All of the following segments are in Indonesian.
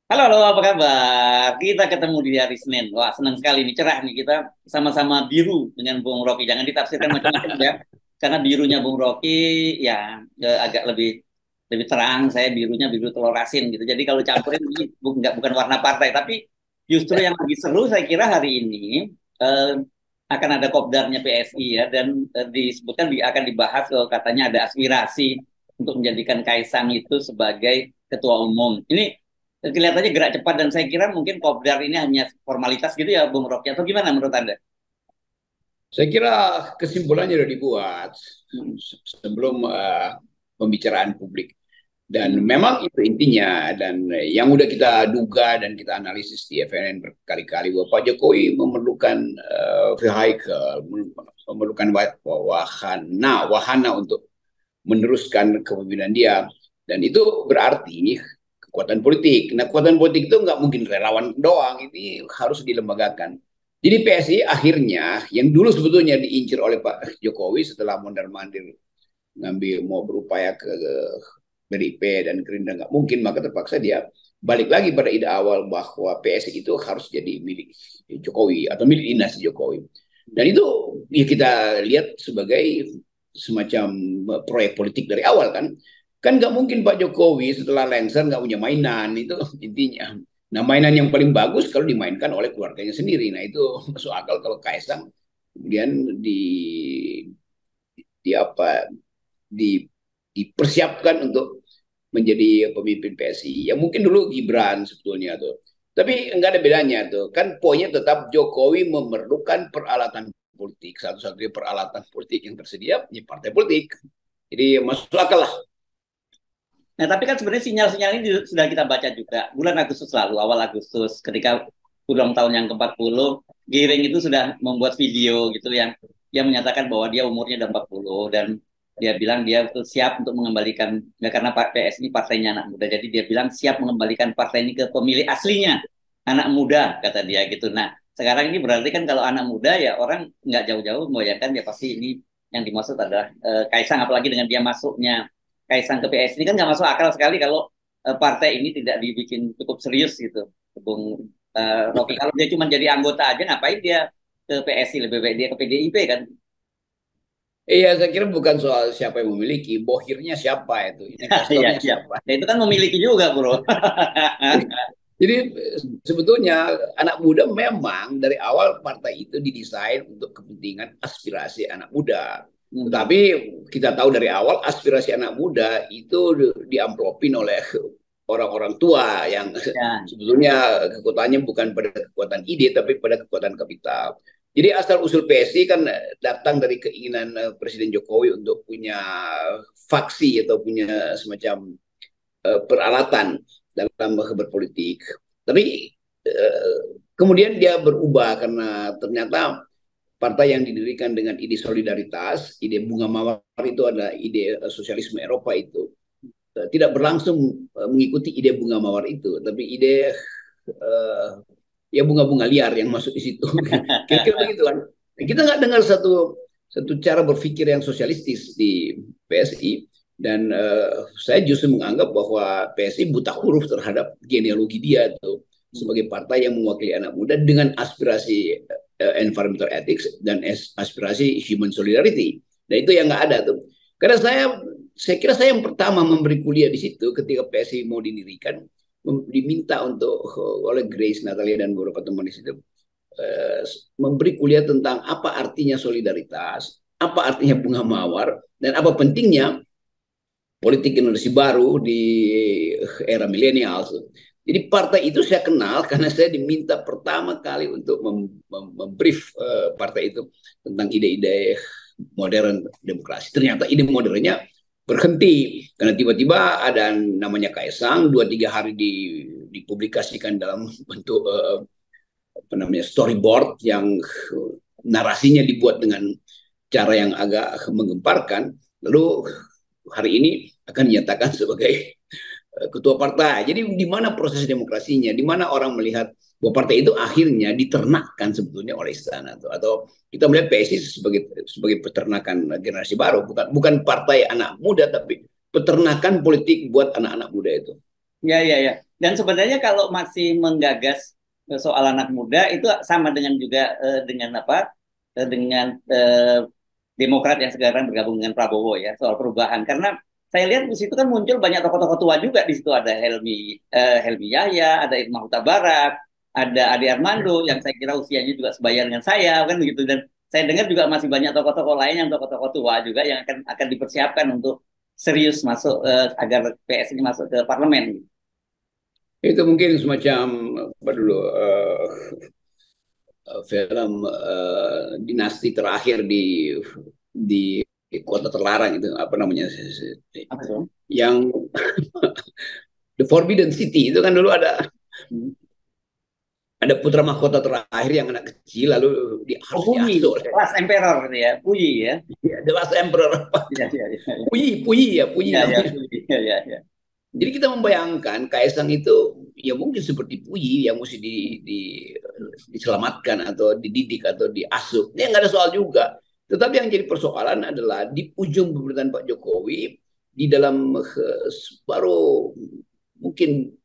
Halo, halo, apa kabar? Kita ketemu di hari Senin. Wah, senang sekali nih, cerah nih. Kita sama-sama biru dengan Bung Rocky. Jangan ditafsirkan macam-macam ya. Karena birunya Bung Rocky ya agak lebih lebih terang. Saya birunya biru telur asin gitu. Jadi kalau campurin ini bukan warna partai, tapi justru yang lebih seru saya kira hari ini eh, akan ada kopdarnya PSI ya, dan disebutkan akan dibahas katanya ada aspirasi untuk menjadikan Kaisang itu sebagai ketua umum. Ini kelihatannya gerak cepat dan saya kira mungkin Kopdar ini hanya formalitas gitu ya Bung Rocky, atau gimana menurut Anda? Saya kira kesimpulannya sudah dibuat Hmm. sebelum pembicaraan publik. Dan Hmm. memang itu intinya. Dan yang udah kita duga dan kita analisis di FNN berkali-kali bahwa Pak Jokowi memerlukan vehicle, memerlukan wahana untuk meneruskan kepemimpinan dia. Dan itu berarti kekuatan politik. Nah, kekuatan politik itu nggak mungkin relawan doang, ini harus dilembagakan. Jadi PSI akhirnya yang dulu sebetulnya diincar oleh Pak Jokowi setelah mondar-mandir ngambil mau berupaya ke PDIP dan Gerindra nggak mungkin, maka terpaksa dia balik lagi pada ide awal bahwa PSI itu harus jadi milik Jokowi atau milik dinasti Jokowi. Dan itu ya kita lihat sebagai semacam proyek politik dari awal kan. Kan nggak mungkin Pak Jokowi setelah lengser nggak punya mainan, itu intinya. Nah, mainan yang paling bagus kalau dimainkan oleh keluarganya sendiri. Nah, itu masuk akal kalau Kaisang kemudian di apa di dipersiapkan untuk menjadi pemimpin PSI. Ya mungkin dulu Gibran sebetulnya tuh. Tapi enggak ada bedanya tuh. Kan poinnya tetap Jokowi memerlukan peralatan politik. Satu-satunya peralatan politik yang tersedia ya partai politik. Jadi masuk akal lah. Nah, tapi kan sebenarnya sinyal-sinyal ini sudah kita baca juga bulan Agustus lalu, awal Agustus ketika ulang tahun yang ke-40, Giring itu sudah membuat video gitu yang menyatakan bahwa dia umurnya udah 40 dan dia bilang dia tuh siap untuk mengembalikan, ya karena Pak PS ini partainya anak muda, jadi dia bilang siap mengembalikan partai ini ke pemilih aslinya, anak muda kata dia gitu. Nah, sekarang ini berarti kan kalau anak muda ya orang nggak jauh-jauh membayangkan ya pasti ini yang dimaksud adalah Kaisang, apalagi dengan dia masuknya Kaisang ke PS ini kan nggak masuk akal sekali kalau partai ini tidak dibikin cukup serius gitu, Bung Rocky. Kalau dia cuma jadi anggota aja, ngapain dia ke PSI? Lebih baik dia ke PDIP kan? Iya, saya kira bukan soal siapa yang memiliki, bohirnya siapa itu, Iya, investornya iya. siapa. Ya itu kan memiliki juga, bro. Jadi sebetulnya anak muda memang dari awal partai itu didesain untuk kepentingan aspirasi anak muda. Hmm. Tetapi kita tahu dari awal aspirasi anak muda itu diamplopin oleh orang-orang tua yang Ya. sebetulnya kekuatannya bukan pada kekuatan ide tapi pada kekuatan kapital. Jadi asal usul PSI kan datang dari keinginan Presiden Jokowi untuk punya faksi atau punya semacam peralatan dalam berpolitik. Tapi eh, kemudian dia berubah karena ternyata partai yang didirikan dengan ide solidaritas, ide bunga mawar itu adalah ide sosialisme Eropa itu tidak berlangsung mengikuti ide bunga mawar itu, tapi ide uh, ya bunga-bunga liar yang masuk di situ. Kira-kira begitu kan. Kita nggak dengar satu satu cara berpikir yang sosialistis di PSI. Dan saya justru menganggap bahwa PSI buta huruf terhadap genealogi dia tuh sebagai partai yang mewakili anak muda dengan aspirasi environmental ethics dan aspirasi human solidarity. Nah itu yang nggak ada tuh. Karena saya kira saya yang pertama memberi kuliah di situ ketika PSI mau didirikan, diminta untuk oleh Grace Natalia dan beberapa teman di situ eh, memberi kuliah tentang apa artinya solidaritas, apa artinya bunga mawar, dan apa pentingnya politik generasi baru di era milenial. Jadi partai itu saya kenal karena saya diminta pertama kali untuk membrief partai itu tentang ide-ide modern demokrasi. Ternyata ide modernnya berhenti karena tiba-tiba ada namanya Kaisang 2-3 hari dipublikasikan dalam bentuk apa namanya storyboard yang narasinya dibuat dengan cara yang agak menggemparkan. Lalu hari ini akan dinyatakan sebagai ketua partai. Jadi di mana proses demokrasinya? Di mana orang melihat bahwa partai itu akhirnya diternakkan sebetulnya oleh istana atau kita melihat PSI sebagai peternakan generasi baru, bukan partai anak muda tapi peternakan politik buat anak-anak muda itu. Ya, ya, ya. Dan sebenarnya kalau masih menggagas soal anak muda itu sama dengan juga dengan apa dengan Demokrat yang sekarang bergabung dengan Prabowo ya soal perubahan karena saya lihat di situ kan muncul banyak tokoh-tokoh tua juga di situ ada Helmi Yahya, ada Irma Huta Barat, ada Ade Armando yang saya kira usianya juga sebaya dengan saya kan begitu dan saya dengar juga masih banyak tokoh-tokoh lain yang tokoh-tokoh tua juga yang akan dipersiapkan untuk serius masuk agar PS ini masuk ke parlemen. Itu mungkin semacam apa dulu film dinasti terakhir di kota terlarang itu apa namanya Apa tuh? yang The Forbidden City itu kan dulu Hmm. ada putra mahkota terakhir yang anak kecil lalu Oh, harus Puyi, diasuh oleh Last Emperor gitu ya, Puyi ya. The Last Emperor. Iya, iya, iya. Puyi Iya, iya, namanya. Puyi. Iya, iya, iya. Jadi kita membayangkan Kaisang itu ya mungkin seperti Puyi yang mesti diselamatkan atau dididik atau diasuh. Ini nggak ada soal juga. Tetapi yang jadi persoalan adalah di ujung pemerintahan Pak Jokowi di dalam baru mungkin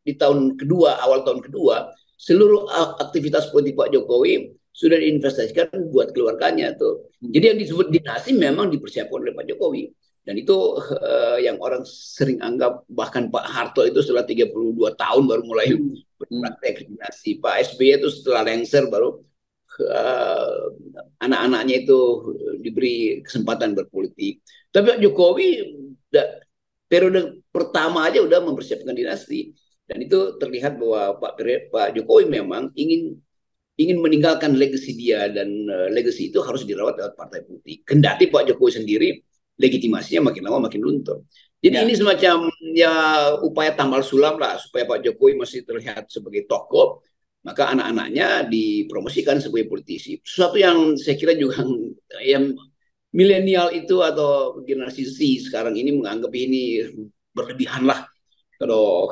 di tahun kedua, awal tahun kedua, seluruh aktivitas politik Pak Jokowi sudah diinvestasikan buat keluarganya tuh. Jadi yang disebut dinasti memang dipersiapkan oleh Pak Jokowi. Dan itu yang orang sering anggap bahkan Pak Harto itu setelah 32 tahun baru mulai berpraktek dinasti. Pak SBY itu setelah lengser baru anak-anaknya itu diberi kesempatan berpolitik. Tapi Pak Jokowi periode pertama aja udah mempersiapkan dinasti. Dan itu terlihat bahwa Pak Jokowi memang ingin meninggalkan legacy dia dan legacy itu harus dirawat lewat partai politik. Kendati Pak Jokowi sendiri legitimasinya makin lama makin luntur. Jadi Ya. ini semacam ya upaya tambal sulam lah supaya Pak Jokowi masih terlihat sebagai tokoh, maka anak-anaknya dipromosikan sebagai politisi. Sesuatu yang saya kira juga yang milenial itu atau generasi Z sekarang ini menganggap ini berlebihan lah kalau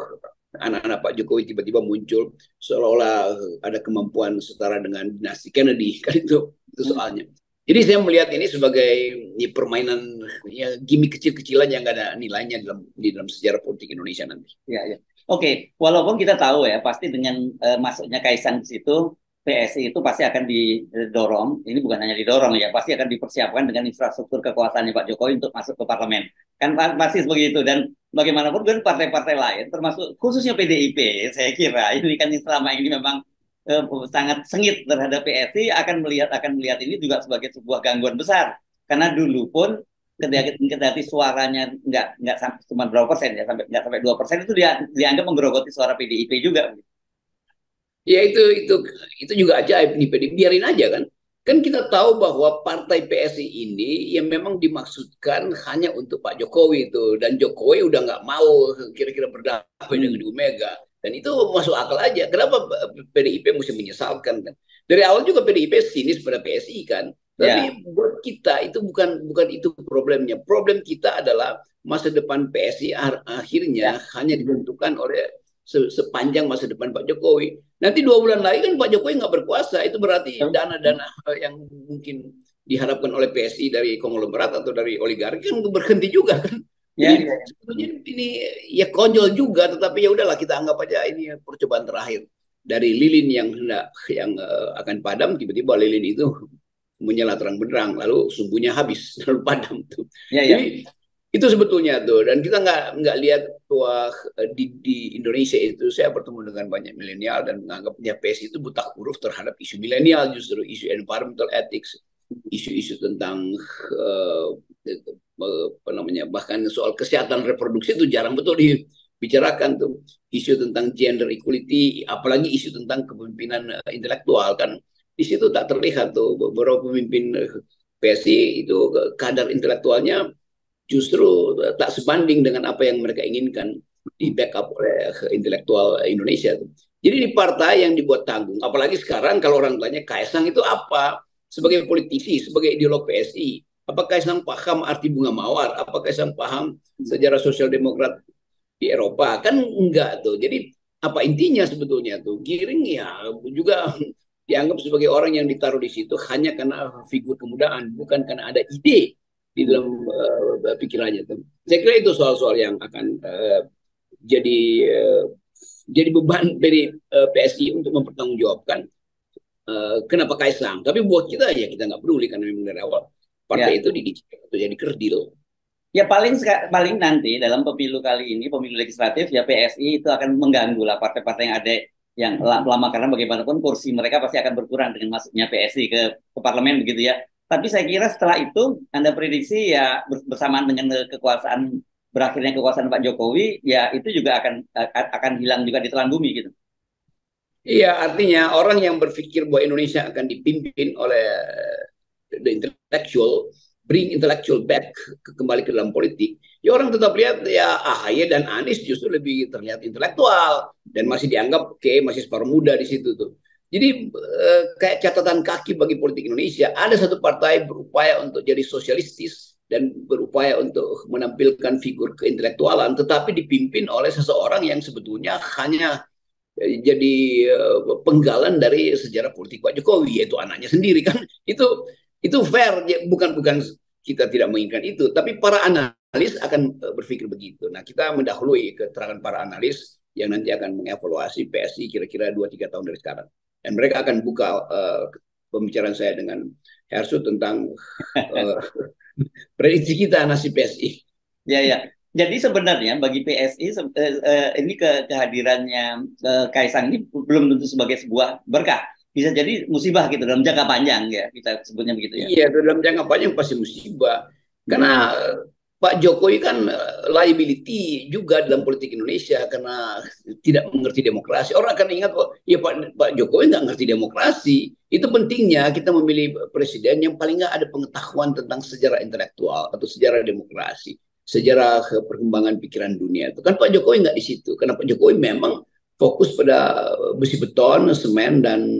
anak-anak Pak Jokowi tiba-tiba muncul seolah-olah ada kemampuan setara dengan dinasti Kennedy kan itu soalnya. Jadi saya melihat ini sebagai ya, permainan ya gimmick kecil-kecilan yang gak ada nilainya di dalam sejarah politik Indonesia nanti. Ya, ya. Oke, walaupun kita tahu ya, pasti dengan masuknya Kaisang di situ, PSI itu pasti akan didorong. Ini bukan hanya didorong ya, pasti akan dipersiapkan dengan infrastruktur kekuasaannya Pak Jokowi untuk masuk ke parlemen. Kan pasti begitu. Dan bagaimanapun kan partai-partai lain, termasuk khususnya PDIP, saya kira ini kan yang selama ini memang sangat sengit terhadap PSI akan melihat ini juga sebagai sebuah gangguan besar. Karena dulu pun ketika suaranya nggak sampai cuma berapa persen ya sampai nggak sampai 2% itu dia dianggap menggerogoti suara PDIP juga. Ya itu juga ajaib nih PDIP, biarin aja kan. Kan kita tahu bahwa partai PSI ini yang memang dimaksudkan hanya untuk Pak Jokowi itu dan Jokowi udah nggak mau kira-kira berdamai dengan Ibu Mega dan itu masuk akal aja. Kenapa PDIP mesti menyesalkan kan? Dari awal juga PDIP sinis pada PSI kan. Ya, Tapi buat kita itu bukan itu problemnya. Problem kita adalah masa depan PSI ya. akhirnya hanya ditentukan oleh sepanjang masa depan Pak Jokowi. Nanti 2 bulan lagi kan Pak Jokowi nggak berkuasa. Itu berarti dana-dana yang mungkin diharapkan oleh PSI dari konglomerat atau dari oligarki kan berhenti juga kan. Ya, Jadi ya. sebetulnya ini ya konyol juga, tetapi ya udahlah kita anggap aja ini percobaan terakhir dari lilin yang akan padam, tiba-tiba lilin itu menyala terang benderang, lalu sumbunya habis, lalu padam tuh. Ya, ya. Jadi itu sebetulnya tuh, dan kita nggak lihat bahwa di Indonesia itu saya bertemu dengan banyak milenial dan menganggapnya PS itu buta huruf terhadap isu milenial, justru isu environmental ethics, isu-isu tentang apa namanya bahkan soal kesehatan reproduksi itu jarang betul dibicarakan tuh, isu tentang gender equality, apalagi isu tentang kepemimpinan intelektual kan di situ tak terlihat tuh beberapa pemimpin PSI itu kadar intelektualnya justru tak sebanding dengan apa yang mereka inginkan di backup oleh intelektual Indonesia. Jadi di partai yang dibuat tanggung, apalagi sekarang kalau orang tanya Kaisang itu apa? Sebagai politisi, sebagai ideolog PSI, apakah Kaisang paham arti bunga mawar? Apakah Kaisang paham sejarah sosial demokrat di Eropa? Kan enggak tuh. Jadi apa intinya sebetulnya tuh? Giring ya juga dianggap sebagai orang yang ditaruh di situ hanya karena figur kemudahan, bukan karena ada ide di dalam pikirannya. Saya kira itu soal-soal yang akan jadi jadi beban dari PSI untuk mempertanggungjawabkan kenapa Kaisang. Tapi buat kita ya kita nggak peduli karena memang dari awal partai Ya. itu jadi kerdil. Ya paling nanti dalam pemilu kali ini, pemilu legislatif ya PSI itu akan mengganggu lah partai-partai yang ada yang lama karena bagaimanapun kursi mereka pasti akan berkurang dengan masuknya PSI ke parlemen begitu ya. Tapi saya kira setelah itu Anda prediksi ya bersamaan dengan kekuasaan berakhirnya kekuasaan Pak Jokowi ya itu juga akan hilang juga di telan bumi gitu. Iya, artinya orang yang berpikir bahwa Indonesia akan dipimpin oleh the intellectual, bring intellectual back kembali ke dalam politik, ya orang tetap lihat ya AHY dan Anies justru lebih terlihat intelektual dan masih dianggap masih separuh muda di situ tuh. Jadi kayak catatan kaki bagi politik Indonesia, ada satu partai berupaya untuk jadi sosialistis dan berupaya untuk menampilkan figur keintelektualan, tetapi dipimpin oleh seseorang yang sebetulnya hanya jadi penggalan dari sejarah politik Pak Jokowi, yaitu anaknya sendiri kan. Itu fair, bukan bukan kita tidak menginginkan itu, tapi para analis akan berpikir begitu. Nah, kita mendahului keterangan para analis yang nanti akan mengevaluasi PSI kira-kira 2-3 tahun dari sekarang. Dan mereka akan buka pembicaraan saya dengan Hersu tentang prediksi kita nasib PSI. Ya, ya. Jadi sebenarnya bagi PSI ini kehadirannya Kaisang ini belum tentu sebagai sebuah berkah. Bisa jadi musibah gitu dalam jangka panjang ya, kita sebutnya begitu ya. Iya, dalam jangka panjang pasti musibah. Karena Pak Jokowi kan liability juga dalam politik Indonesia karena tidak mengerti demokrasi. Orang akan ingat, oh, ya Pak Jokowi nggak ngerti demokrasi. Itu pentingnya kita memilih presiden yang paling nggak ada pengetahuan tentang sejarah intelektual atau sejarah demokrasi, sejarah perkembangan pikiran dunia. Itu kan Pak Jokowi nggak di situ. Karena Pak Jokowi memang fokus pada besi beton, semen dan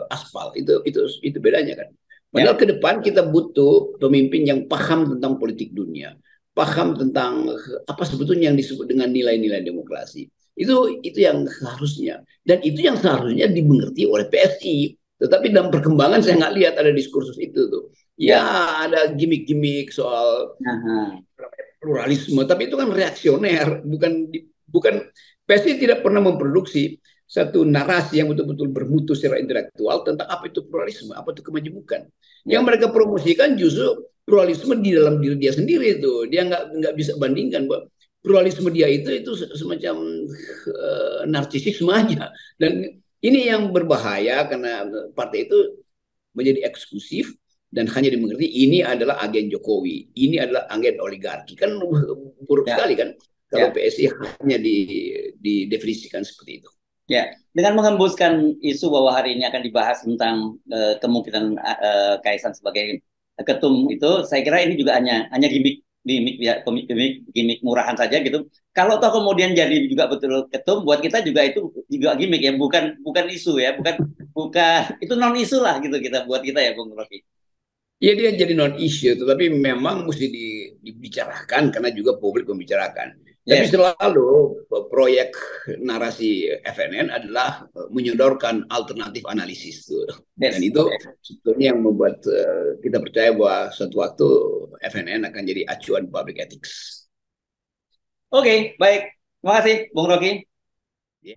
aspal. Itu bedanya kan. Padahal Ya, ke depan kita butuh pemimpin yang paham tentang politik dunia, paham tentang apa sebetulnya yang disebut dengan nilai-nilai demokrasi. Itu yang seharusnya, dan itu yang seharusnya dimengerti oleh PSI. Tetapi dalam perkembangan saya nggak lihat ada diskursus itu tuh. Ya, ya. ada gimmick-gimmick soal Nah, pluralisme, tapi itu kan reaksioner, bukan PSI tidak pernah memproduksi satu narasi yang betul-betul bermutu secara intelektual tentang apa itu pluralisme, apa itu kemajemukan. Yang ya. mereka promosikan justru pluralisme di dalam diri dia sendiri itu. Dia nggak bisa bandingkan bahwa pluralisme dia itu semacam narsisisme aja. Dan ini yang berbahaya karena partai itu menjadi eksklusif dan hanya dimengerti ini adalah agen Jokowi, ini adalah agen oligarki. Kan buruk Ya, sekali kan kalau ya. PSI hanya didefinisikan seperti itu. Ya, dengan menghembuskan isu bahwa hari ini akan dibahas tentang kemungkinan Kaisang sebagai ketum itu, saya kira ini juga hanya gimmick ya, gimmick murahan saja gitu. Kalau toh kemudian jadi juga betul ketum, buat kita juga itu juga gimmick ya, bukan bukan isu ya, bukan bukan itu non isu lah gitu kita buat kita ya, Bung Rocky. Ya dia jadi non issue, tetapi memang mesti dibicarakan karena juga publik membicarakan. Tapi Yes, selalu proyek narasi FNN adalah menyodorkan alternatif analisis tuh. Dan yes, itu oke. sebetulnya yang membuat kita percaya bahwa suatu waktu FNN akan jadi acuan public ethics. Oke, baik. Terima kasih, Bung Rocky. Ya.